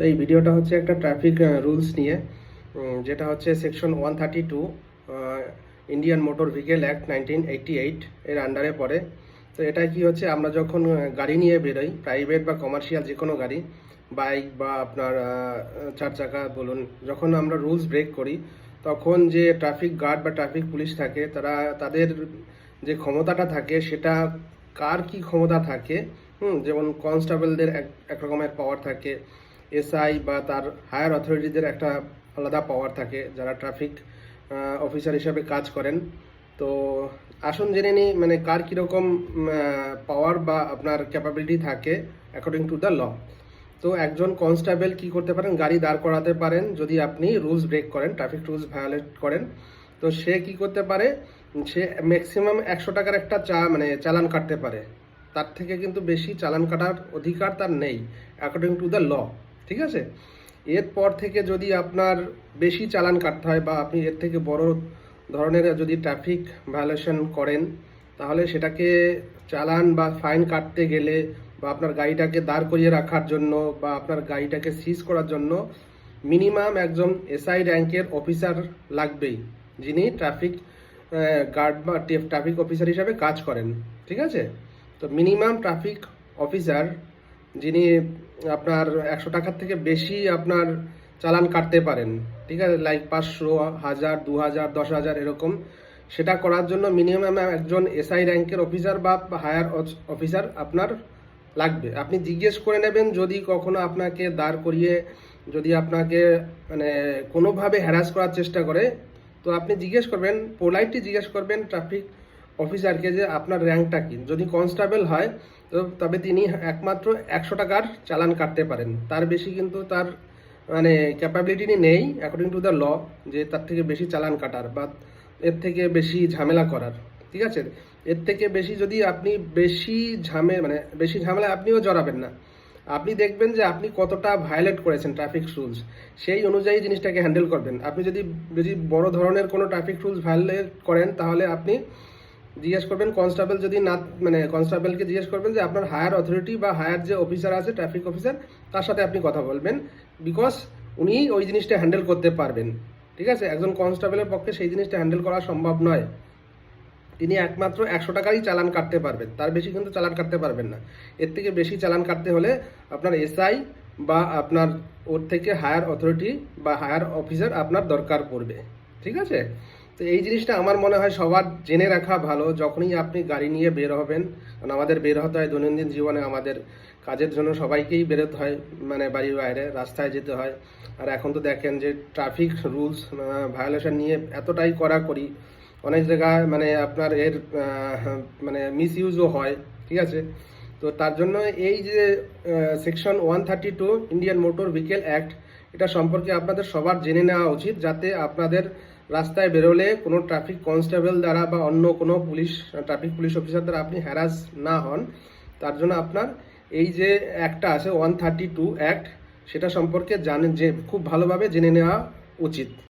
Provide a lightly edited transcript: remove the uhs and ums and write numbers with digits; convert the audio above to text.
এই ভিডিওটা হচ্ছে একটা ট্রাফিক রুলস নিয়ে, যেটা হচ্ছে section 132 Indian motor vehicle act 1988 এর আন্ডারে পড়ে। তো এটা কি হচ্ছে, আমরা যখন গাড়ি নিয়ে বেরোই, প্রাইভেট বা কমার্শিয়াল যে কোনো গাড়ি, বাইক বা আপনার চার চাকা বলুন, যখন আমরা রুলস ব্রেক করি তখন যে ট্রাফিক গার্ড বা ট্রাফিক পুলিশ থাকে, তাদের যে ক্ষমতাটা থাকে সেটা কার কি ক্ষমতা থাকে। যেমন কনস্টেবলদের এক রকমের পাওয়ার থাকে, এসআই বা তার হায়ার অথরিটিদের একটা আলাদা পাওয়ার থাকে যারা ট্রাফিক অফিসার হিসাবে কাজ করেন। তো আসুন জেনে নিই মানে কার কীরকম পাওয়ার বা আপনার ক্যাপাবিলিটি থাকে অ্যাকর্ডিং টু দ্য ল। তো একজন কনস্টেবল কি করতে পারেন, গাড়ি দাঁড় করাতে পারেন যদি আপনি রুলস ব্রেক করেন, ট্রাফিক রুলস ভায়োলেট করেন। তো সে কি করতে পারে, সে ম্যাক্সিমাম 100 টাকার একটা চালান কাটতে পারে। তার থেকে কিন্তু বেশি চালান কাটার অধিকার তার নেই অ্যাকর্ডিং টু দ্য ল। ঠিক আছে, এরপর থেকে যদি আপনার বেশি চালান কাটতে হয় বা আপনি এর থেকে বড় ধরনের যদি ট্রাফিক ভায়োলেশন করেন, তাহলে সেটাকে চালান বা ফাইন কাটতে গেলে বা আপনার গাড়িটাকে দাঁড় করিয়ে রাখার জন্য বা আপনার গাড়িটাকে সিজ করার জন্য মিনিমাম একজন এসআই র্যাঙ্কের অফিসার লাগবেই, যিনি ট্রাফিক গার্ড বা ট্রাফিক অফিসার হিসাবে কাজ করেন। ঠিক আছে, তো মিনিমাম ট্রাফিক অফিসার যিনি আপনার 100 টাকার থেকে বেশি আপনার চালান কাটতে পারেন, ঠিক আছে, লাইক 500, 1000, 2000, 10,000 এরকম, সেটা করার জন্য মিনিমাম একজন এসআই র্যাঙ্কের অফিসার বা হায়ার অফিসার আপনার লাগবে। আপনি জিজ্ঞেস করে নেবেন, যদি কখনো আপনাকে দাঁড় করিয়ে যদি আপনাকে কোনোভাবে হ্যারাস করার চেষ্টা করে, তো আপনি জিজ্ঞেস করবেন, পোলাইটলি জিজ্ঞেস করবেন ট্রাফিক অফিসারকে যে আপনার র্যাঙ্কটা কি। যদি কনস্টেবল হয় তো তবে তিনি একমাত্র 100 টাকার চালান কাটতে পারেন, তার বেশি কিন্তু তার ক্যাপাবিলিটি নেই অ্যাকর্ডিং টু দ্য ল যে তার থেকে বেশি চালান কাটার বা এর থেকে বেশি ঝামেলা করার। ঠিক আছে, এর থেকে বেশি যদি আপনি বেশি ঝামেলা আপনিও জড়াবেন না। আপনি দেখবেন যে আপনি কতটা ভায়োলেট করেছেন ট্রাফিক রুলস, সেই অনুযায়ী জিনিসটাকে হ্যান্ডেল করবেন। আপনি যদি বড় ধরনের কোনো ট্রাফিক রুলস ভায়োলেট করেন, তাহলে আপনি জিজ্ঞেস করবেন কনস্টেবল, যদি না কনস্টেবলকে জিজ্ঞেস করবেন যে আপনার হায়ার অথরিটি বা হায়ার যে অফিসার আছে ট্রাফিক অফিসার, তার সাথে আপনি কথা বলবেন, বিকজ উনি ওই জিনিসটা হ্যান্ডেল করতে পারবেন। ঠিক আছে, একজন কনস্টেবলের পক্ষে সেই জিনিসটা হ্যান্ডেল করা সম্ভব নয়। তিনি একমাত্র 100 টাকারই চালান কাটতে পারবেন, তার বেশি কিন্তু চালান কাটতে পারবেন না। এর থেকে বেশি চালান কাটতে হলে আপনার এসআই বা আপনার ওর থেকে হায়ার অথরিটি বা হায়ার অফিসার আপনার দরকার পড়বে। ঠিক আছে, তো এই জিনিসটা আমার মনে হয় সবার জেনে রাখা ভালো যখনই আপনি গাড়ি নিয়ে বের হবেন। কারণ আমাদের বের হতে হয় দৈনন্দিন জীবনে, আমাদের কাজের জন্য সবাইকেই বেরোতে হয়, বাড়ির বাইরে রাস্তায় যেতে হয়। আর এখন তো দেখেন যে ট্রাফিক রুলস ভায়োলেশন নিয়ে এতটাই কড়াকড়ি, অনেক জায়গায় আপনার এর মিসইউজও হয়। ঠিক আছে, তো তার জন্য এই যে section 132 Indian motor vehicle act, এটা সম্পর্কে আপনাদের সবার জেনে নেওয়া উচিত, যাতে আপনাদের রাস্তায় বেরোলে কোনো ট্রাফিক কনস্টেবল দ্বারা বা অন্য কোনো ট্রাফিক পুলিশ অফিসার দ্বারা আপনি হ্যারাস না হন। তার জন্য আপনার এই যে অ্যাক্টটা আছে 132 অ্যাক্ট, সেটা সম্পর্কে খুব ভালোভাবে জেনে নেওয়া উচিত।